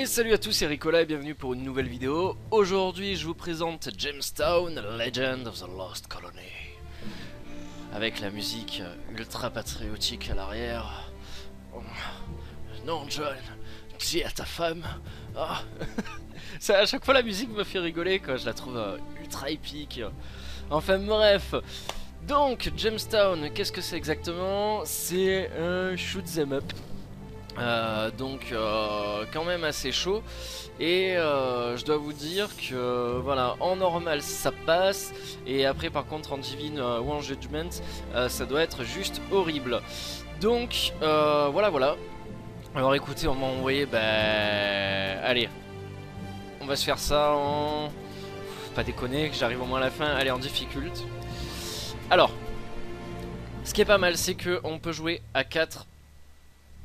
Et salut à tous, c'est Ricola et bienvenue pour une nouvelle vidéo. Aujourd'hui je vous présente Gemstone, Legend of the Lost Colony. Avec la musique ultra patriotique à l'arrière. Oh, non John, dis à ta femme. Ah. Ça, à chaque fois la musique me fait rigoler quoi, je la trouve ultra épique. Enfin bref. Donc Gemstone, qu'est-ce que c'est exactement? C'est un shoot 'em up. Quand même assez chaud et je dois vous dire que voilà, en normal ça passe et après par contre en Divine ou en Judgment ça doit être juste horrible. Donc voilà. Alors écoutez, on m'a envoyé, allez, on va se faire ça en... Faut pas déconner que j'arrive au moins à la fin, allez en difficulté. Alors, ce qui est pas mal c'est que on peut jouer à 4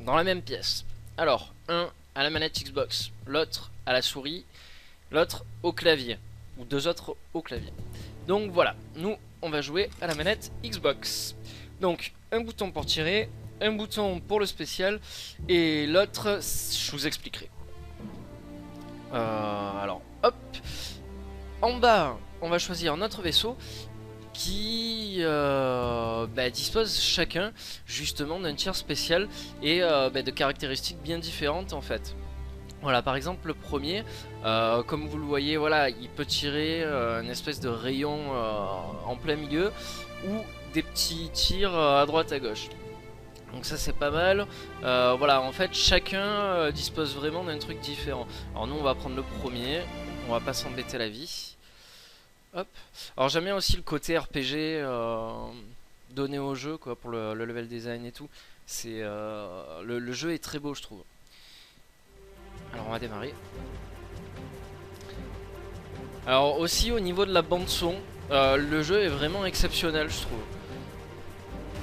dans la même pièce. Alors, un à la manette Xbox, l'autre à la souris, l'autre au clavier, ou deux autres au clavier. Donc voilà, nous on va jouer à la manette Xbox. Donc un bouton pour tirer, un bouton pour le spécial, et l'autre je vous expliquerai. Alors hop, en bas on va choisir notre vaisseau qui dispose chacun justement d'un tir spécial et de caractéristiques bien différentes en fait. Voilà, par exemple le premier, comme vous le voyez, voilà, il peut tirer une espèce de rayon en plein milieu ou des petits tirs à droite à gauche. Donc ça c'est pas mal. Voilà, en fait chacun dispose vraiment d'un truc différent. Alors nous on va prendre le premier, on va pas s'embêter la vie. Hop. Alors j'aime bien aussi le côté RPG donné au jeu quoi, pour le level design et tout. C'est le jeu est très beau je trouve. Alors on va démarrer. Alors aussi au niveau de la bande son, le jeu est vraiment exceptionnel je trouve.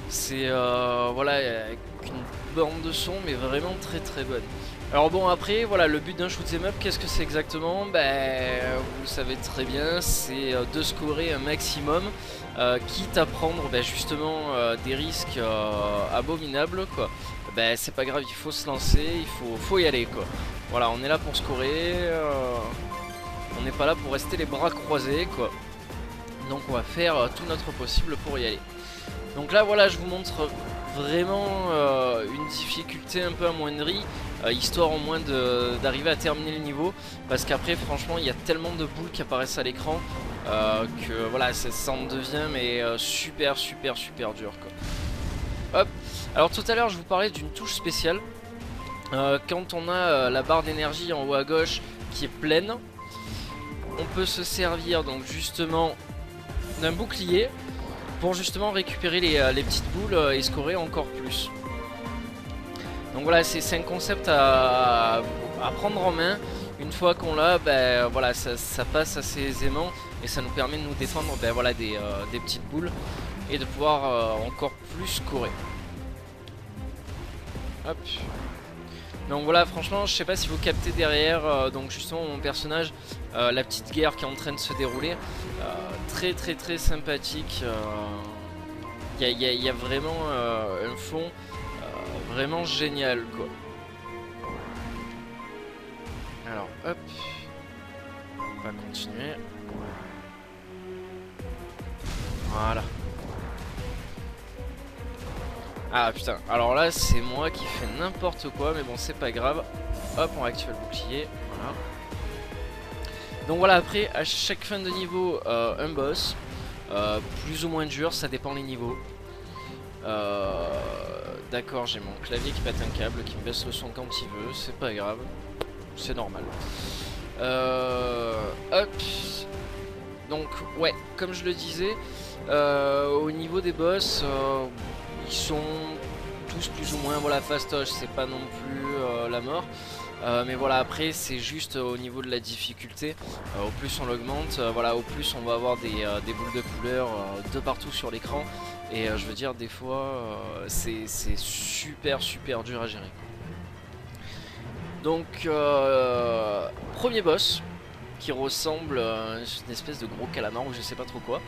C'est voilà, avec une bande de son mais vraiment très bonne. Alors bon après voilà, le but d'un shoot 'em up qu'est-ce que c'est exactement? Vous le savez très bien, c'est de scorer un maximum, quitte à prendre justement des risques abominables quoi. C'est pas grave, il faut se lancer, il faut y aller quoi. Voilà, on est là pour scorer, on n'est pas là pour rester les bras croisés quoi. Donc on va faire tout notre possible pour y aller. Donc là voilà, je vous montre vraiment une difficulté un peu amoindrie, histoire au moins d'arriver à terminer le niveau, parce qu'après franchement il y a tellement de boules qui apparaissent à l'écran que voilà, ça en devient mais super dur quoi. Hop. Alors tout à l'heure je vous parlais d'une touche spéciale, quand on a la barre d'énergie en haut à gauche qui est pleine, on peut se servir donc justement d'un bouclier pour justement récupérer les petites boules et scorer encore plus. Donc voilà, c'est un concept à prendre en main. Une fois qu'on l'a, voilà, ça passe assez aisément et ça nous permet de nous défendre voilà, des petites boules et de pouvoir encore plus scorer. Hop. Donc voilà, franchement je sais pas si vous captez derrière donc justement mon personnage, la petite guerre qui est en train de se dérouler, très sympathique. Il y a vraiment un fond vraiment génial quoi. Alors hop, on va continuer. Voilà. Ah putain, alors là c'est moi qui fais n'importe quoi, mais bon c'est pas grave. Hop, on va activer le bouclier, voilà. Donc voilà, après à chaque fin de niveau un boss, plus ou moins dur, ça dépend les niveaux. D'accord, j'ai mon clavier qui pète un câble, qui me baisse le son quand il veut, c'est pas grave, c'est normal. Hop. Donc ouais, comme je le disais, au niveau des boss, ils sont tous plus ou moins voilà, fastoches, c'est pas non plus la mort. Mais voilà, après c'est juste au niveau de la difficulté, au plus on l'augmente, voilà, au plus on va avoir des boules de couleur de partout sur l'écran. Et je veux dire des fois c'est super dur à gérer. Donc premier boss qui ressemble à une espèce de gros calamar ou je sais pas trop quoi.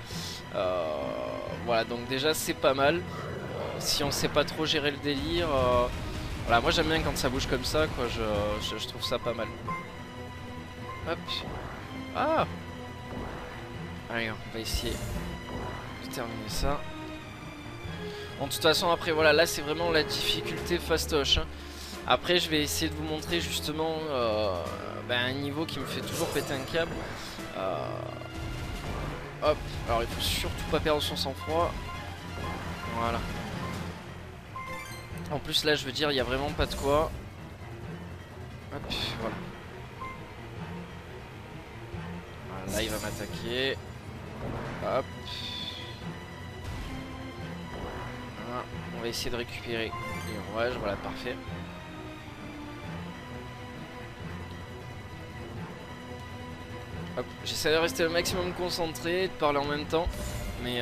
Voilà, donc déjà c'est pas mal. Si on sait pas trop gérer le délire, Voilà, moi j'aime bien quand ça bouge comme ça, quoi, je trouve ça pas mal. Hop. Ah. Allez, on va essayer de terminer ça. Bon, de toute façon, après, voilà, là c'est vraiment la difficulté fastoche, hein. Après, je vais essayer de vous montrer justement un niveau qui me fait toujours péter un câble. Hop, alors il faut surtout pas perdre son sang-froid. Voilà. En plus, là, je veux dire, il y a vraiment pas de quoi. Hop, voilà. Là, il va m'attaquer. Hop. Voilà. On va essayer de récupérer les rouages. Voilà, parfait. J'essaie de rester au maximum concentré, de parler en même temps. Mais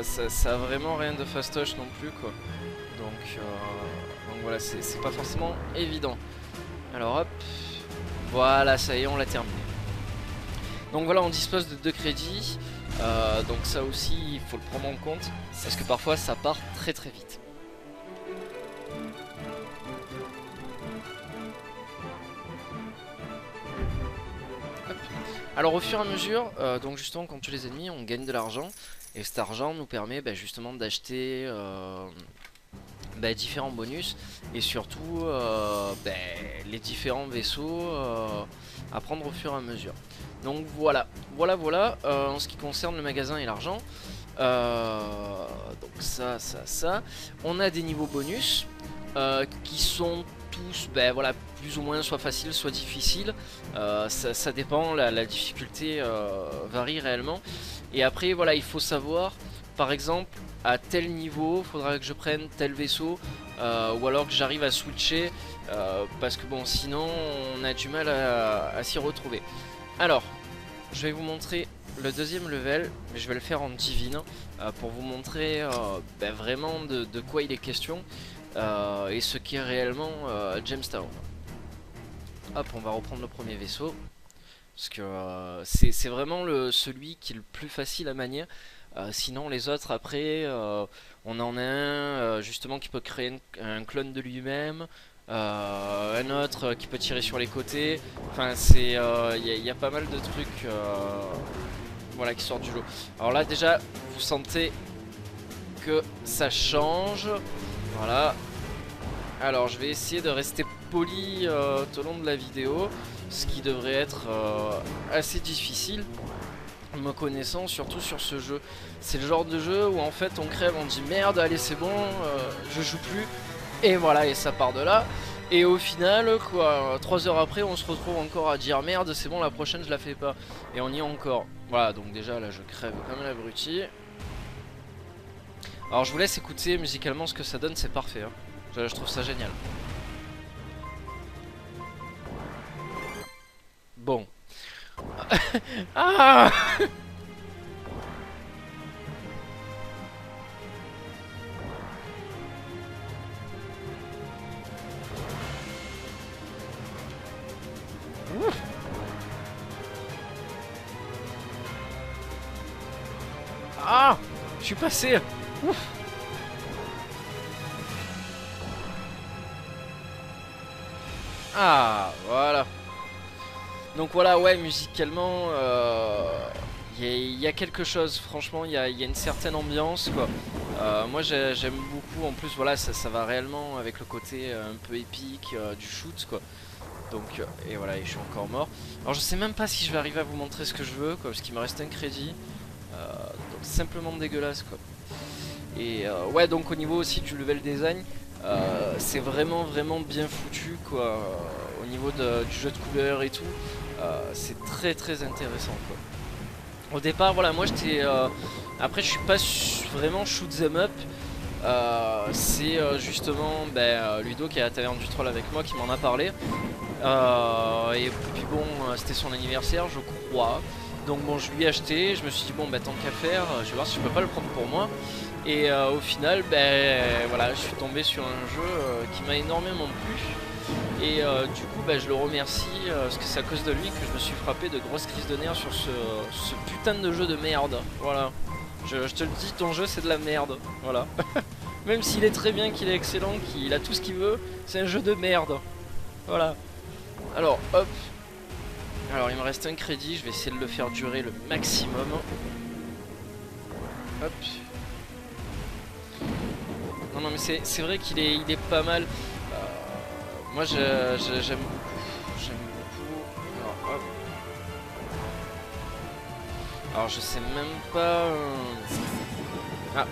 ça a vraiment rien de fastoche non plus, quoi. Donc voilà, c'est pas forcément évident. Alors hop. Voilà, ça y est, on l'a terminé. Donc voilà, on dispose de 2 crédits. Donc ça aussi, il faut le prendre en compte. Parce que parfois, ça part très très vite. Alors au fur et à mesure, donc justement quand on tue les ennemis, on gagne de l'argent. Et cet argent nous permet justement d'acheter différents bonus. Et surtout les différents vaisseaux à prendre au fur et à mesure. Donc voilà. En ce qui concerne le magasin et l'argent. Donc ça. On a des niveaux bonus qui sont tous voilà, plus ou moins soit faciles soit difficiles, ça dépend, la difficulté varie réellement. Et après voilà, il faut savoir par exemple à tel niveau il faudra que je prenne tel vaisseau, ou alors que j'arrive à switcher, parce que bon sinon on a du mal à s'y retrouver. Alors je vais vous montrer le deuxième level, mais je vais le faire en divine pour vous montrer vraiment de quoi il est question. Et ce qui est réellement Jamestown. Hop, on va reprendre le premier vaisseau. Parce que c'est vraiment celui qui est le plus facile à manier. Sinon les autres après, on en a un justement qui peut créer un clone de lui-même. Un autre qui peut tirer sur les côtés. Enfin il y a pas mal de trucs voilà, qui sortent du lot. Alors là déjà vous sentez que ça change. Voilà. Alors je vais essayer de rester poli tout au long de la vidéo, ce qui devrait être assez difficile, me connaissant, surtout sur ce jeu. C'est le genre de jeu où en fait on crève, on dit merde, allez c'est bon, je joue plus, et voilà, et ça part de là. Et au final, quoi, 3 heures après, on se retrouve encore à dire merde, c'est bon, la prochaine je la fais pas, et on y est encore. Voilà, donc déjà là je crève comme un abruti. Alors je vous laisse écouter musicalement ce que ça donne, c'est parfait, hein. Je trouve ça génial. Bon. Ah. Ah, je suis passé. Ouf. Ah, voilà. Donc voilà, ouais, musicalement, il y a quelque chose, franchement, il y a une certaine ambiance, quoi. Moi, j'aime beaucoup, en plus, voilà, ça va réellement avec le côté un peu épique du shoot, quoi. Donc, et voilà, et je suis encore mort. Alors, je sais même pas si je vais arriver à vous montrer ce que je veux, quoi, parce qu'il me reste un crédit. Donc, simplement dégueulasse, quoi. Et ouais, donc au niveau aussi du level design, c'est vraiment bien foutu, quoi. Au niveau du jeu de couleurs et tout, c'est très intéressant, quoi. Au départ, voilà, moi j'étais après je suis pas vraiment shoot them up. C'est justement Ludo qui est à la taverne du troll avec moi qui m'en a parlé. Et puis bon, c'était son anniversaire je crois. Donc bon, je lui ai acheté, je me suis dit bon tant qu'à faire, je vais voir si je peux pas le prendre pour moi. Et au final, voilà, je suis tombé sur un jeu qui m'a énormément plu. Et du coup, je le remercie parce que c'est à cause de lui que je me suis frappé de grosses crises de nerfs sur ce putain de jeu de merde. Voilà, je te le dis, ton jeu c'est de la merde. Voilà. Même s'il est très bien, qu'il est excellent, qu'il a tout ce qu'il veut, c'est un jeu de merde. Voilà. Alors, hop. Alors, il me reste un crédit, je vais essayer de le faire durer le maximum. Hop. Non, non, mais c'est vrai qu'il est pas mal. Moi, j'aime beaucoup. J'aime beaucoup. Alors, hop. Alors, je sais même pas... Ah,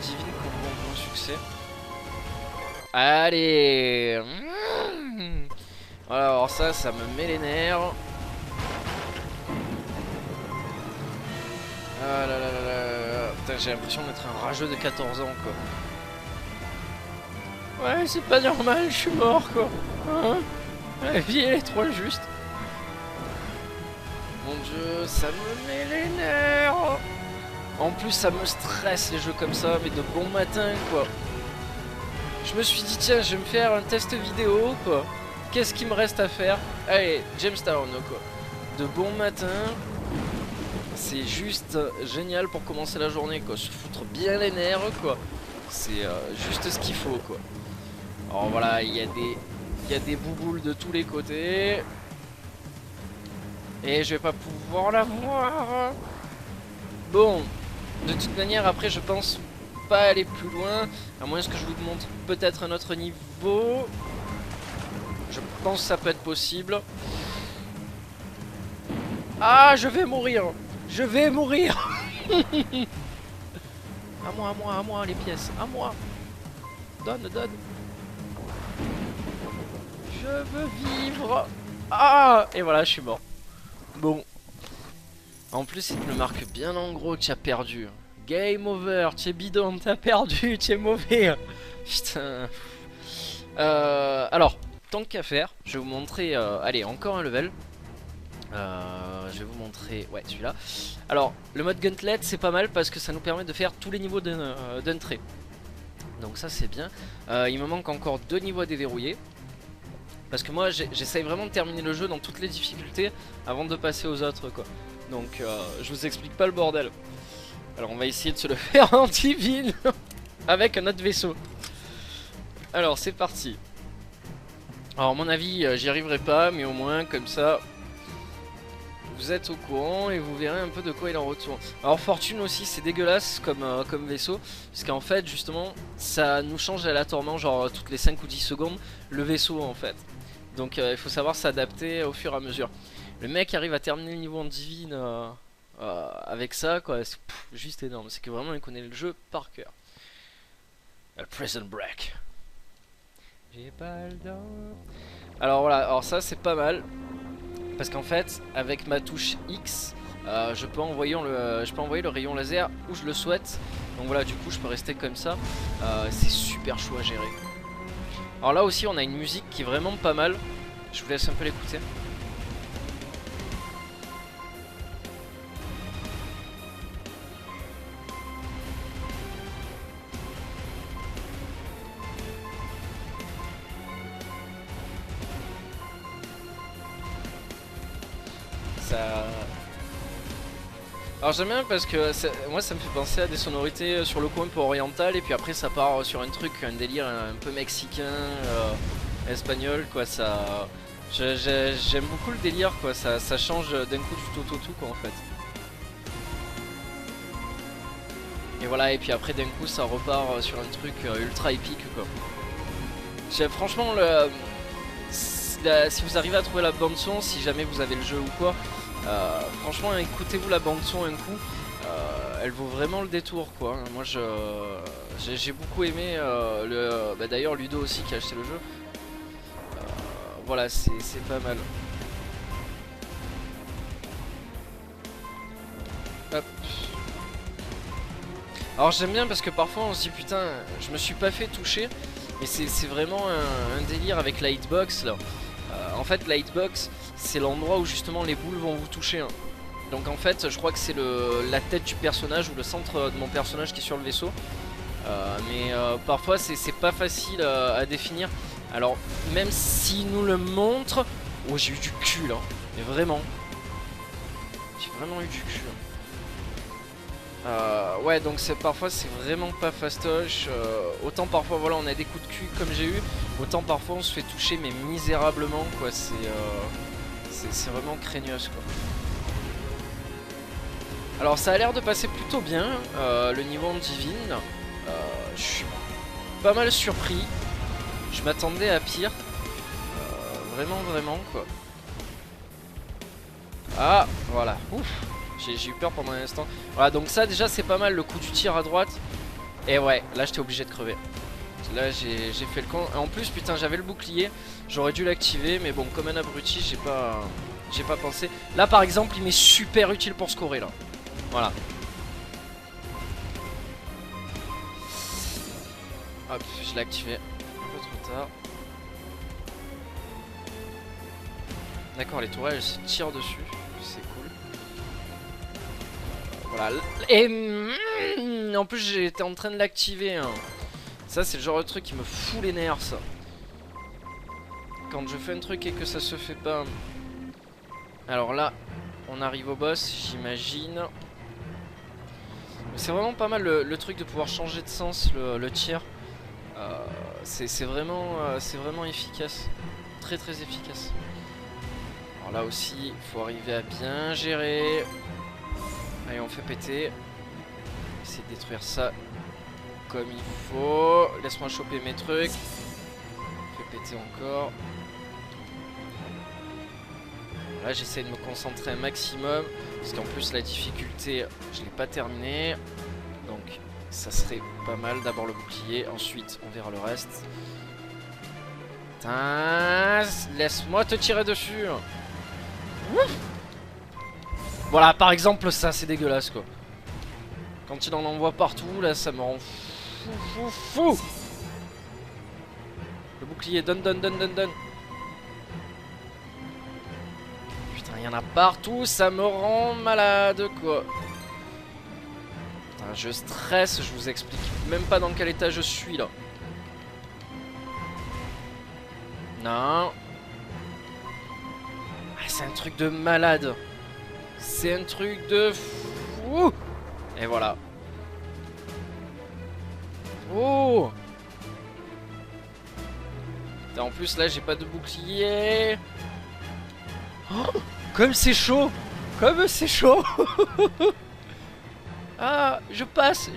Divine combo en bon succès. Allez. Voilà, alors ça me met les nerfs. Ah là là là là. Putain, j'ai l'impression d'être un rageux de 14 ans, quoi. Ouais, c'est pas normal, je suis mort, quoi. Hein, la vie, elle est trop juste. Mon dieu, ça me met les nerfs. En plus, ça me stresse, les jeux comme ça, mais de bon matin, quoi. Je me suis dit, tiens, je vais me faire un test vidéo, quoi. Qu'est-ce qu'il me reste à faire? Allez, Jamestown, quoi. De bon matin. C'est juste génial pour commencer la journée, quoi. Se foutre bien les nerfs, quoi. C'est juste ce qu'il faut, quoi. Alors voilà, il y a des bouboules de tous les côtés. Et je vais pas pouvoir la voir. Bon, de toute manière, après, je pense pas aller plus loin. À moins que je vous montre peut-être un autre niveau. Je pense que ça peut être possible. Ah, je vais mourir. Je vais mourir. À moi, les pièces. À moi. Donne. Je veux vivre. Ah, et voilà, je suis mort. Bon. En plus, il te le marque bien en gros que tu as perdu. Game over, tu es bidon, t'as perdu, tu es mauvais. Putain. Alors, tant qu'à faire, je vais vous montrer. Allez, encore un level. Je vais vous montrer, ouais, celui-là. Alors, le mode Gauntlet, c'est pas mal parce que ça nous permet de faire tous les niveaux d'un trait. Donc ça, c'est bien. Il me manque encore 2 niveaux à déverrouiller. Parce que moi, j'essaye vraiment de terminer le jeu dans toutes les difficultés avant de passer aux autres, quoi. Donc, je vous explique pas le bordel. Alors, on va essayer de se le faire en divine avec un autre vaisseau. Alors, c'est parti. Alors, à mon avis, j'y arriverai pas, mais au moins, comme ça... Vous êtes au courant et vous verrez un peu de quoi il en retourne. Alors Fortune aussi c'est dégueulasse comme vaisseau. Parce qu'en fait justement ça nous change aléatoirement genre toutes les 5 ou 10 secondes le vaisseau en fait. Donc il faut savoir s'adapter au fur et à mesure. Le mec arrive à terminer le niveau en divine avec ça quoi. C'est juste énorme. C'est que vraiment il connaît le jeu par cœur. Prison Break. J'ai pas le temps. Alors voilà, alors ça c'est pas mal. Parce qu'en fait, avec ma touche X, je peux envoyer le rayon laser où je le souhaite. Donc voilà, du coup, je peux rester comme ça. C'est super chaud à gérer. Alors là aussi, on a une musique qui est vraiment pas mal. Je vous laisse un peu l'écouter. Alors j'aime bien parce que moi ça me fait penser à des sonorités sur le coin un peu oriental. Et puis après ça part sur un truc, un délire un peu mexicain, espagnol quoi. J'aime beaucoup le délire quoi, ça change d'un coup du tout au tout quoi en fait. Et voilà, et puis après d'un coup ça repart sur un truc ultra épique quoi. Franchement si vous arrivez à trouver la bande son, si jamais vous avez le jeu ou quoi, franchement écoutez-vous la bande son un coup, elle vaut vraiment le détour quoi. Moi j'ai beaucoup aimé d'ailleurs Ludo aussi qui a acheté le jeu. Voilà, c'est pas mal. Hop. Alors j'aime bien parce que parfois on se dit putain je me suis pas fait toucher. Mais c'est vraiment un délire avec la hitbox là. En fait la hitbox c'est l'endroit où justement les boules vont vous toucher hein. Donc en fait je crois que c'est la tête du personnage ou le centre de mon personnage qui est sur le vaisseau. Mais parfois c'est pas facile à définir. Alors même s'il nous le montre. Oh j'ai eu du cul là. Mais vraiment. J'ai vraiment eu du cul. Ouais, donc parfois c'est vraiment pas fastoche. Autant parfois voilà on a des coups de cul comme j'ai eu, autant parfois on se fait toucher mais misérablement quoi. C'est vraiment craignos quoi. Alors ça a l'air de passer plutôt bien le niveau en divine. Je suis pas mal surpris. Je m'attendais à pire. Vraiment quoi. Ah voilà. Ouf. J'ai eu peur pendant un instant. Voilà, donc ça déjà c'est pas mal le coup du tir à droite. Et ouais, là j'étais obligé de crever. Là j'ai fait le con. En plus putain j'avais le bouclier. J'aurais dû l'activer mais bon comme un abruti j'ai pas pensé. Là par exemple il m'est super utile pour scorer là. Voilà. Hop, je l'ai activé un peu trop tard. D'accord, les tourelles elles se tirent dessus. C'est cool. Voilà. Et en plus j'étais en train de l'activer hein. Ça c'est le genre de truc qui me fout les nerfs ça. Quand je fais un truc et que ça se fait pas. Alors là on arrive au boss j'imagine. C'est vraiment pas mal le truc de pouvoir changer de sens le tir. C'est vraiment efficace. Très efficace. Alors là aussi il faut arriver à bien gérer. Allez on fait péter. Essayer de détruire ça comme il faut. Laisse-moi choper mes trucs. Fais péter encore. Là j'essaie de me concentrer un maximum. Parce qu'en plus la difficulté je l'ai pas terminée. Donc ça serait pas mal. D'abord le bouclier. Ensuite on verra le reste. Laisse-moi te tirer dessus. Ouf. Voilà par exemple ça c'est dégueulasse quoi. Quand il en envoie partout là ça me rend fou. Le bouclier donne. Putain il y en a partout, ça me rend malade quoi. Putain je stresse, je vous explique même pas dans quel état je suis là. Non. Ah, c'est un truc de malade. C'est un truc de fou. Et voilà. Oh. En plus là j'ai pas de bouclier. Oh, comme c'est chaud. Comme c'est chaud. Ah je passe.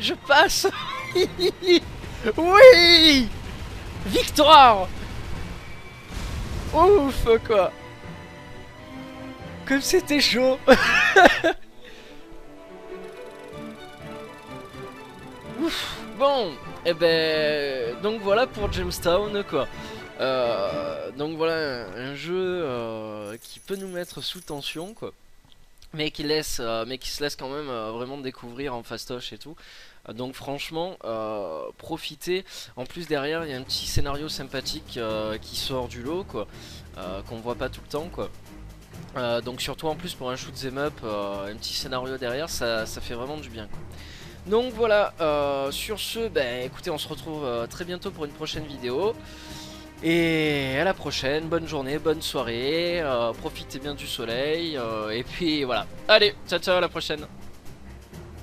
Oui. Victoire. Ouf quoi. Comme c'était chaud. Ouf. Bon, et ben donc voilà pour Gemstown quoi. Donc voilà un jeu qui peut nous mettre sous tension quoi, mais qui se laisse quand même vraiment découvrir en fastoche et tout. Donc franchement, profitez. En plus derrière il y a un petit scénario sympathique qui sort du lot quoi, qu'on voit pas tout le temps quoi. Donc surtout en plus pour un shoot 'em up, un petit scénario derrière, ça fait vraiment du bien quoi. Donc voilà, sur ce, ben écoutez, on se retrouve très bientôt pour une prochaine vidéo. Et à la prochaine, bonne journée, bonne soirée, profitez bien du soleil, et puis voilà. Allez, ciao ciao, à la prochaine.